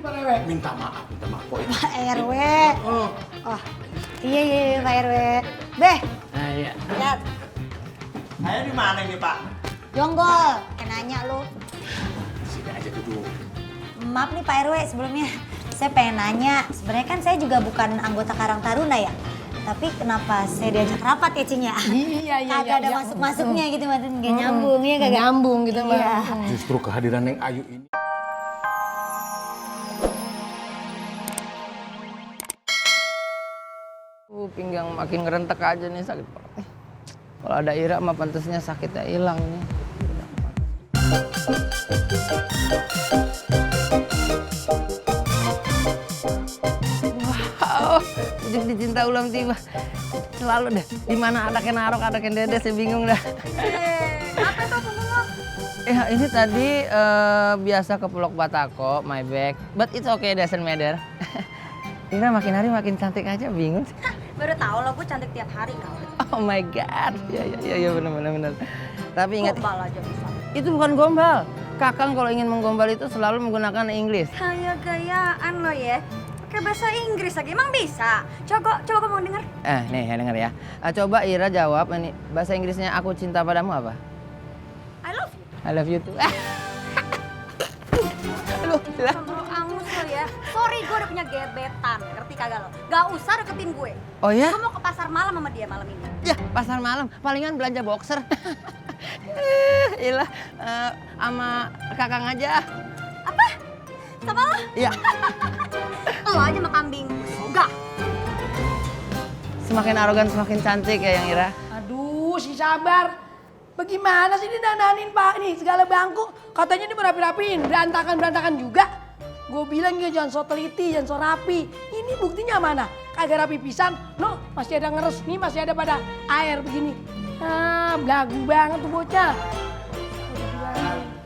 Pak RW. Minta maaf kok itu. Pak RW. Oh, iya Pak RW. Beh, Iya. lihat. Saya di mana ini Pak? Jonggol, kayak nanya lu. Sini aja duduk. Maaf nih Pak RW sebelumnya. Saya pengen nanya, sebenarnya kan saya juga bukan anggota Karang Taruna ya. Tapi kenapa saya diajak rapat ya Cinya? Iya. Kagak ada masuk-masuknya gitu, maksudnya nggak nyambung ya kagak? Nyambung gitu Mbak. Iya. Justru kehadiran Neng Ayu ini. Pinggang makin ngerentek aja nih sakit banget. Kalau ada Ira mah pantasnya sakitnya hilang nih. Wow, ujuk dicinta ulam tiba. Selalu deh, di mana ada kenarok, ada dede, saya bingung dah. Apa tuh punggung? Ini tadi biasa ke Pulau Batako, my bag. But it's okay, doesn't matter. Ira makin hari makin cantik aja, bingung sih. Baru tahu lo, gue cantik tiap hari kau. Oh my god, ya benar. Tapi ingat, Gombal aja bisa. itu bukan gombal. Kakang kalau ingin menggombal itu selalu menggunakan Inggris. Kayak gayaan lo ya. Pakai bahasa Inggris lagi, emang bisa? Coba kamu denger. Nih ya denger ya. Coba Ira jawab ini bahasa Inggrisnya aku cinta padamu apa? I love you. I love you too. Aduh, Kamu angus lo ya. Sorry, gue udah punya gebetan. Ngerti kagak lo? Gak usah deketin gue. Oh ya? Gue mau ke pasar malam sama dia malam ini. Ya, pasar malam. Palingan belanja boxer. Iyalah, sama kakang aja. Apa? Sama lo? Iya. Lo aja sama kambing. Enggak. Semakin arogan semakin cantik ya yang Ira. Aduh, si Sabar. Bagaimana sih didananin Pak nih segala bangku? Katanya dia berapi-rapiin, berantakan juga. Gue bilang ya jangan so teliti, jangan so rapi. Ini buktinya mana? Kagak rapi pisan. No, masih ada ngeres nih, masih ada pada air begini. Belagu banget tuh bocah.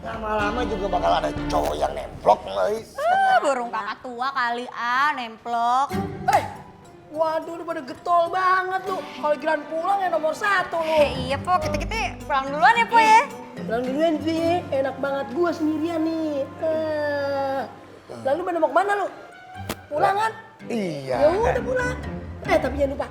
Lama-lama juga bakal ada cowok yang nemplok guys. Burung kakak tua kali nemplok. Waduh, lu pada getol banget lu. Kalau giliran pulang ya nomor 1 lu. Iya po, kita pulang duluan ya po ya. Pulang duluan sih, enak banget gua sendirian nih. Lalu pada mau kemana lu? Pulang kan? Iya. Ya udah pulang. Tapi jangan lupa,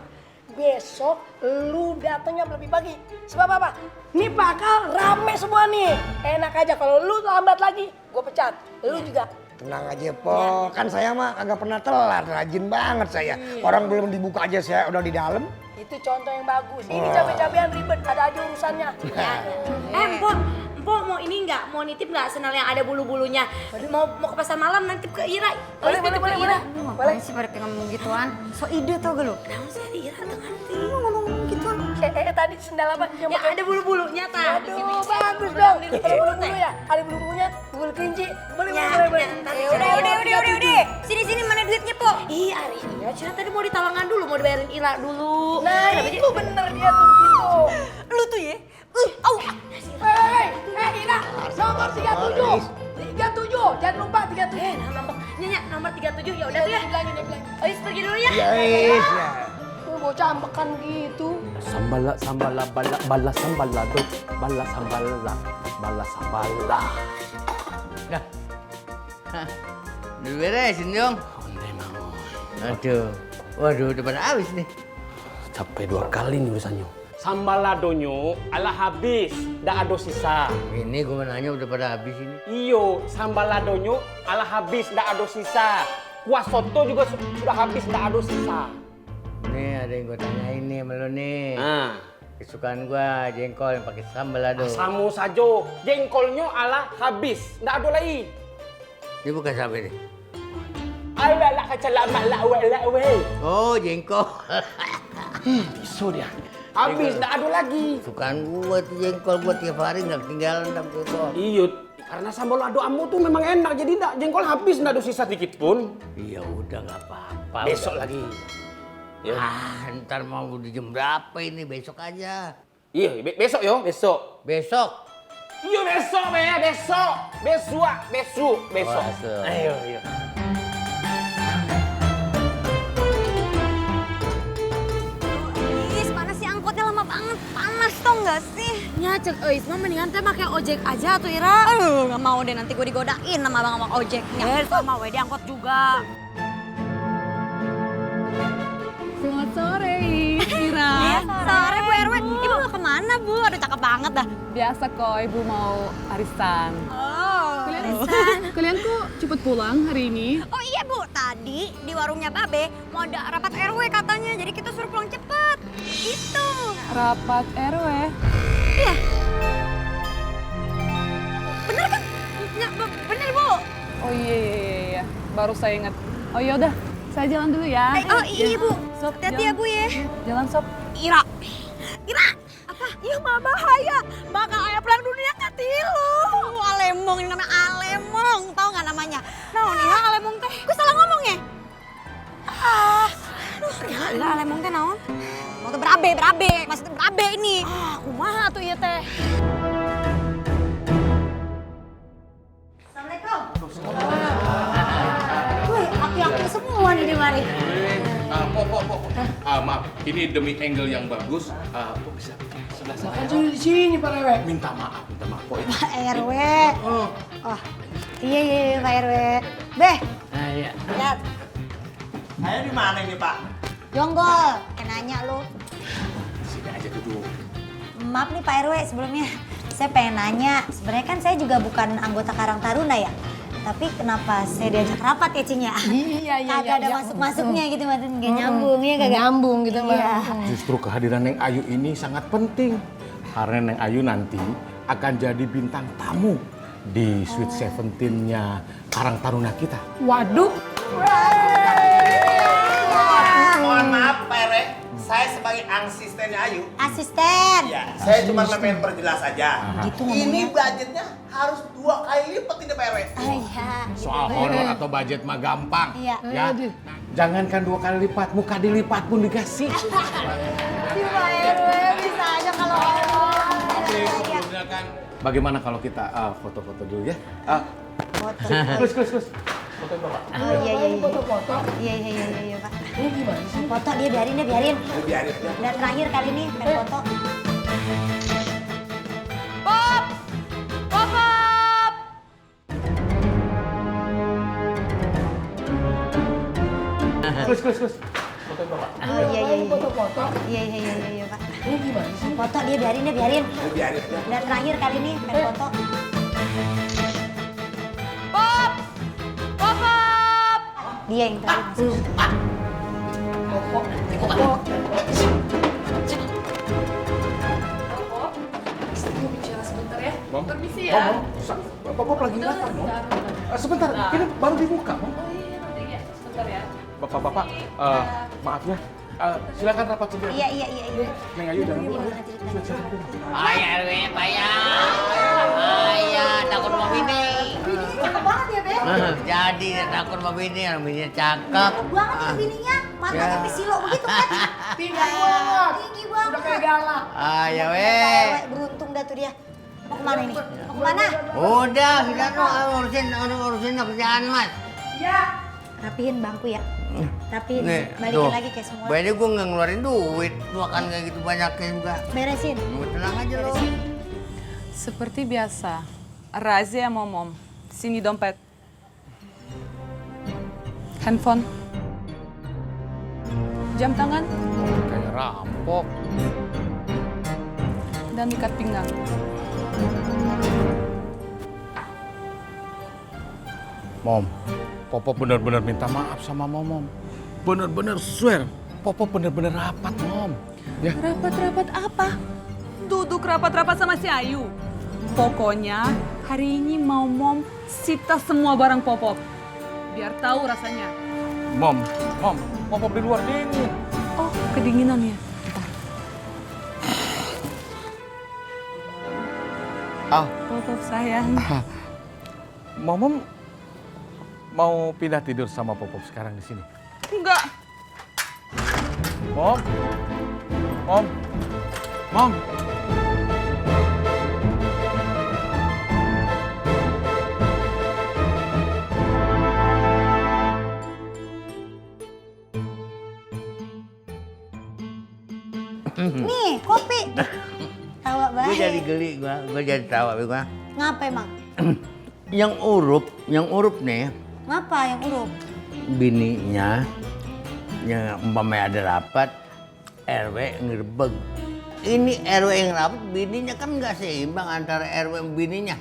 besok lu datangnya lebih pagi. Sebab apa? Nih bakal rame semua nih. Enak aja kalau lu lambat lagi, gua pecat. Lu juga. Tenang aja Po, kan saya mah kagak pernah telat, rajin banget saya. Orang belum dibuka aja saya udah di dalam. Itu contoh yang bagus. Ini cabai-cabean ribet, ada aja urusannya. Mpok mau ini nggak? Mau nitip nggak senal yang ada bulu-bulunya? Mau ke pasar malam nanti ke Ira. Boleh. Boleh sih pada ngomong gituan. So ide tau gak lu? Kenapa sih ada Ira tuh ngerti? Ngomong gituan. Tadi sendal apa? Ya ada bulu-bulunya ta. Aduh, bagus dong. Ada bulu-bulu ya? Ada bulu-bulunya, bulu kelinci. Boleh. Udah. Sini mana duitnya po? Iya, Ari. Ya, Cina tadi mau ditalangan dulu, mau dibayarin Ira dulu. Nah, itu bener dia tuh gitu. Lu tuh ya. Ira, nomor 37. 37, jangan lupa 37. Nomor 37 ya udah tuh ya. Bilangin. Ois pergi dulu ya. Iya, iya. Tuh bocah ambekan gitu. Sambala bala sambala do. Bala sambala. Dah. Udah beresin dong. Onde mau. Aduh. Waduh, udah pada habis nih. Capek 2 kali nih urusannya. Sambaladonyo ala habis, ndak ada sisa. Ini gue nanya udah pada habis ini. Iyo, sambaladonyo ala habis, ndak ada sisa. Kuah soto juga sudah habis, ndak ada sisa. Nih ada yang gue tanyain nih sama lo nih. Nah, Kesukaan gue jengkol yang pakai sambal lado. samu sajo, jengkolnya ala habis, ndak ada lagi. Ini bukan sambal nih. Ala la kacala lawe. Oh jengkol. Isu dia. Habis, ndak ada lagi. Kesukaan gue tuh jengkol, gue tiap hari nggak ketinggalan dalam jengkol. Iya, karena sambal lado amu tuh memang enak, jadi ndak jengkol habis, ndak ada sisa dikit pun. Iya udah nggak apa-apa. Besok udah. lagi. Ya. Ntar mau di jam berapa ini? Besok aja. Iya, besok yo, besok. Besok. Iya besok, besok. Besok. Ayo. Is, mana sih angkotnya lama banget. Panas tau nggak sih? Ya cek eus mah mendingan teh make ojek aja tuh Ira. Aduh, nggak mau deh, nanti gue digodain sama abang-abang ojeknya. Sama we diangkot juga. Selamat sore, Ira. Sore Bu RW, Ibu mau kemana Bu? Aduh cakep banget dah. Biasa kok, Ibu mau arisan. Oh, Kalian kok cepet pulang hari ini? Oh iya Bu, tadi di warungnya Babe mau ada rapat RW katanya, jadi kita suruh pulang cepet. Itu. Rapat RW. Iya. Bener kan? Ya, bener Bu. Oh iya. Baru saya ingat. Oh yaudah, saya jalan dulu ya. Oh iya Bu, Sob, hati-hati ya Bu ya. Jalan sob. Ira. Apa? Iya mah bahaya. Bakal ayah perang dunia katilu. Alemong, ini namanya alemong. Tahu nggak namanya? Naon ya alemong teh? Gue salah ngomong ya? Aduh, ya alemong teh naon? Mau tuh berabe. Maksudnya berabe ini. Kumaha tuh iya teh? Assalamualaikum. Wih, aki-aki semua nih di mari. Maaf, ini demi angle yang bagus. Kok bisa sebelah sana? Kan sudah di sini Pak RW. Minta maaf, Kok itu? Pak RW. Oh, iya Pak RW. Beh, Iya. lihat. Saya di mana ini Pak? Jonggol, kayak nanya lu. Sini aja duduk. Maaf nih Pak RW sebelumnya, saya pengen nanya. Sebenarnya kan saya juga bukan anggota Karang Taruna ya. Tapi kenapa saya diajak rapat ya Cing ya? Iya. Kagak ada masuk-masuknya gitu, maksudnya nggak nyambung ya kagak? Nyambung gitu Mbak. Iya. Justru kehadiran Neng Ayu ini sangat penting. Karena Neng Ayu nanti akan jadi bintang tamu di Sweet Seventeen-nya Karang Taruna kita. Waduh. Mohon maaf Pak RW, saya sebagai asistennya Ayu. Asisten. Ya, saya cuma pengen perjelas aja. Gitu Ini ngomongnya. budgetnya harus 2 kali lipat ini Pak RW. Iya. Soal honor atau budget mah gampang. Iya. Ya. Jangankan 2 kali lipat, muka dilipat pun dikasih. Iya Pak RW, bisa aja kalau ngomong. Sebelumnya kan. Bagaimana kalau kita foto-foto dulu ya? Foto. Kus. Foto Bapak. Oh iya. Foto-foto. Iya Pak. Ini gimana sih? Foto dia biarin. Biarin. Dan terakhir kali ini pengen foto. Kus. Foto Bapak. Oh iya. Foto-foto. Iya Pak. Ini gimana sih? Foto dia biarin. Dan terakhir kali ini pengen foto. Dia yang terakhir masuk. Mom? Permisi ya. Bapak lagi lapar, Mom. Sebentar, ini baru dibuka, Mom. Oh iya, nanti ya. Sebentar ya. Bapak, maaf ya. Silakan rapat sendiri. Iya. Neng Ayu jangan lupa. Gimana ceritanya? Ayah RW, payah. Ayah, takut mau bini. Cakep banget ya, Be? Jadi takut mau bini, bininya cakep. Cakep banget ya bininya. Matanya Ya. sampai silo begitu kan? Tinggi banget. Tinggi banget. Udah kayak galak. Ayah Pak weh. RW, beruntung dah tuh dia. Mau kemana ini? Mau kemana? Udah, kita tuh urusin kerjaan mas. Iya. Rapihin bangku ya. Rapihin, Nih, balikin tuh. lagi kayak semula. Bayarnya gue nggak ngeluarin duit, makan kayak gitu banyaknya juga. Beresin. Tenang aja lo. Seperti biasa, razia momom. Sini dompet. Handphone. Jam tangan Kayak rampok. dan ikat pinggang. Mom, Popo benar-benar minta maaf sama Mom. Benar-benar swear, Popo benar-benar rapat, Mom. Ya. Rapat-rapat apa? Duduk rapat-rapat sama si Ayu. Pokoknya hari ini mau mom sita semua barang Popop. Biar tahu rasanya. Mom, Popo di luar dingin. Oh, kedinginan ya. Bentar. Popop sayang. Mom mau pindah tidur sama Popo sekarang di sini. Enggak. Mom. Nih, kopi. Tahu Tapi jadi geli gua jadi tahu gua. Ngapa emang? Yang urup nih, Ngapa yang urup? bininya, yang umpamanya ada rapat, RW ngerebeg. Ini RW yang rapat, bininya kan nggak seimbang antara RW dan bininya,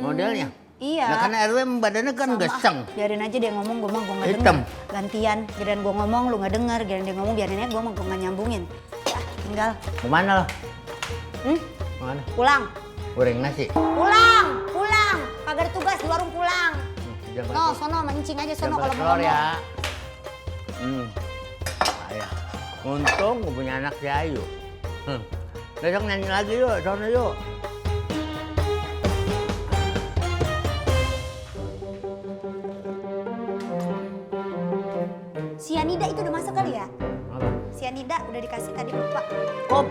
modelnya. Iya. Nah karena RW badannya kan geseng. Biarin aja dia ngomong, gue mah gue nggak Hitam. denger. Gantian, giliran gue ngomong lu nggak denger, giliran dia ngomong biarin aja gue mah gue nggak nyambungin. Ya, tinggal. Kemana lo? Hmm? Kemana? Pulang, Goreng nasi. pulang. Kagak ada tugas di warung pulang. Jangan No, sono mancing aja sono kalau mau telur ngomong. ya. Ayah. Untung gue punya anak si Ayu. Besok nyanyi lagi yuk, sono yuk. Sianida itu udah masuk kali ya? Apa? Sianida udah dikasih tadi lupa. Kok